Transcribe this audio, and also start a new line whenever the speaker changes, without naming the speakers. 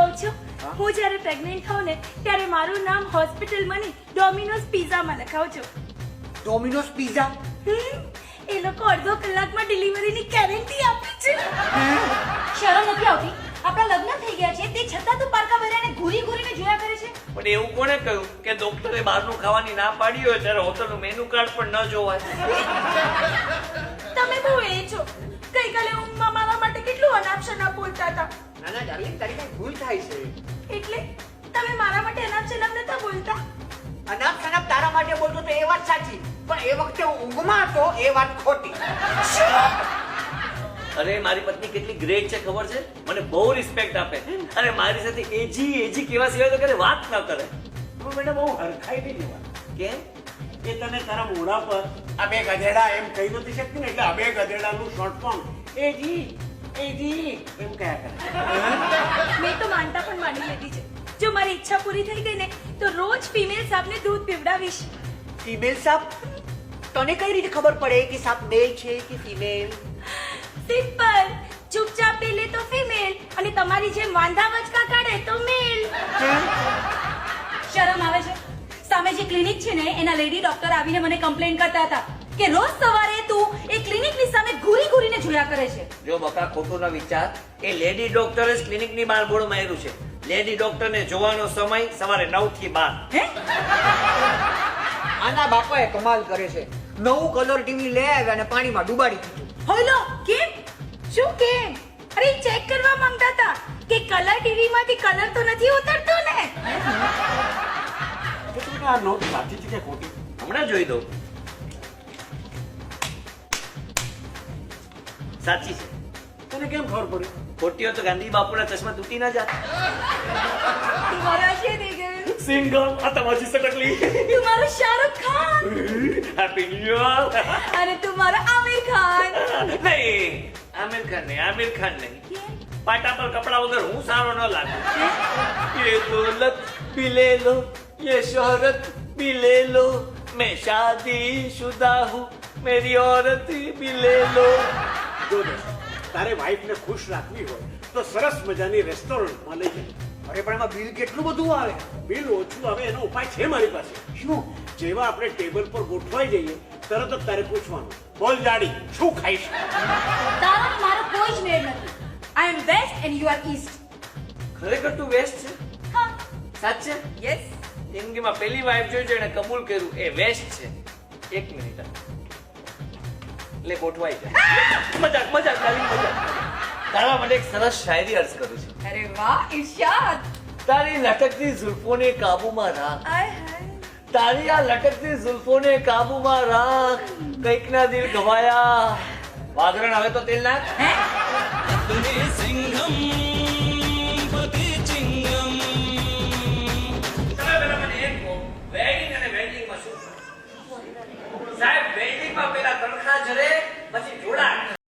કહું છું, હું જ્યારે પ્રેગ્નન્ટ થાઉં ને ત્યારે મારું નામ હોસ્પિટલમાં નહીં ડોમિનોઝ પિઝામાં લખાવજો.
Domino's pizza?
એ લોકો અડધો કલાકમાં ડિલિવરીની ગેરંટી આપે છે.
શરમ નથી આવતી? આપણા લગ્ન થઈ ગયા છે તે છતાં તું પારકા બહેરાને ઘૂરી ઘૂરીને જોયા કરે છે.
પણ એવું કોણે કહ્યું કે ડોક્ટરે બહારનું ખાવાની ના પાડી હોય ત્યારે હોટલનું મેનુ કાર્ડ પણ ન જોવાય?
તમે બહુ એ છો. ગઈકાલે ઊંઘમાં મારા માટે કેટલું અનાપ-શનાપ બોલતા હતા.
ના ના ડાર્લિંગ, તારી કઈ ભૂલ થાય છે.
એટલે તમે મારા માટે અનાપ-શનાપ નતા બોલતા?
અનાપ શનાપ તારા માટે બોલતો તો એ વાત સાચી, પણ એ વખતે હું ઊંઘમાં હતો એ વાત ખોટી.
અરે મારી પત્ની કેટલી ગ્રેટ છે ખબર છે? મને બહુ રિસ્પેક્ટ આપે અને મારી સાથે એજી કેવા સિવાય તો કਦੇ વાત ન કરે.
તું બેટા બહુ હરખાઈ નહીં લેવા.
કેમ?
એ તને તારા મોઢા પર આ બે ગધેડા એમ કહી નથી શકતી ને, એટલે આ બે ગધેડાનું શોર્ટ ફોર્મ એજી એમ કહ્યા કરે.
મેં તો માનતા પણ માની લીધી છે. જો મારી ઈચ્છા પૂરી થઈ ગઈ ને તો રોજ ફિમેલ સાપને દૂધ પીવડાવીશ.
ફિમેલ સાપ? તને કઈ રીતે ખબર પડે કે સાપ મેલ છે કે ફિમેલ?
સિમ્પલ. ચૂપચાપ પી લે તો ફિમેલ અને તમારી જેમ વાંધા વચકા કાઢે તો મેલ.
શરમ આવે છે? સામે જે ક્લિનિક છે ને એના લેડી ડોક્ટર આવીને મને કમ્પ્લેન કરતા હતા કે રોજ સવારે તું એ ક્લિનિકની સામે ઘૂરી ઘૂરીને જોયા કરે છે.
જો બકા ખોટું ન વિચાર, એ લેડી ડોક્ટરે જ ક્લિનિકની બહાર બોર્ડ માર્યું છે. લેડી ડોક્ટરને જોવાનો સમય સવારે 9 થી 12.
હે?
આના બાપાએ કમાલ કરે છે. નવું કલર ટીવી લઈ આવ્યા અને પાણીમાં ડુબાડી દીધું.
હોલો કેમ? શું કેમ? અરે ચેક કરવા માંગતા હતા કે કલર ટીવી માંથી કલર તો નથી ઉતરતો ને.
તો તું આ નોટ સાચી છે કે ખોટી?
હમણાં જોઈ દઉં. સાચી છે.
તને કેમ ખબર પડી?
ખોટી હોય તો ગાંધી બાપુના ચશ્મા તૂટી ના જાત.
तुम्हारा शेर गए.
સિંગમ આ તમારી સટકલી.
तुम्हारा Shahrukh Khan.
Happy new year.
अरे तुम्हारा आमिर खान.
નહીં, આમિર ખાન નહીં. પાટા પર કપડા વગર હું સારો ન લાગુ. ये दौलत भी ले लो, ये शोहरत भी ले लो, मैं शादीशुदा हूँ, मेरी औरत भी ले लो.
જો દોસ્ત, તારે વાઈફને ખુશ રાખવી હોય તો સરસ મજાની રેસ્ટોરન્ટમાં લઈ જાય.
અરે પણ એમાં બિલ કેટલું બધું આવે.
બિલ ઓછું આવે એનો ઉપાય છે મારી પાસે.
શું?
જેવા આપણે ટેબલ પર ગોઠવાઈ જઈએ તરત જ તારે પૂછવાનું, બોલ જાડી શું ખાઈશ?
તારો ને મારો કોઈ જ મેળ નથી. I am west and you are east.
ખરેખર તું વેસ્ટ છે?
હા,
સાચે?
યસ.
જિંદગીમાં પહેલી વાઈફ જોઈ છે એને કબૂલ કર્યું એ વેસ્ટ છે. 1 મિનિટ લે ગોઠવાઈ જાય. મજાક તારી મજાક. તારા માટે એક સરસ શાયરી અર્જ કરું છું.
અરે વાહ ઇરશાદ.
તારી લટકતી ઝુલ્ફોને કાબુમાં રાખ,
आय हाय.
તારી આ લટકતી ઝુલ્ફોને કાબુમાં રાખ, કંઈક ના દિલ ગવાયા. વાઘરણ હવે તો તેલ નાખ.
હે?
સિંઘમ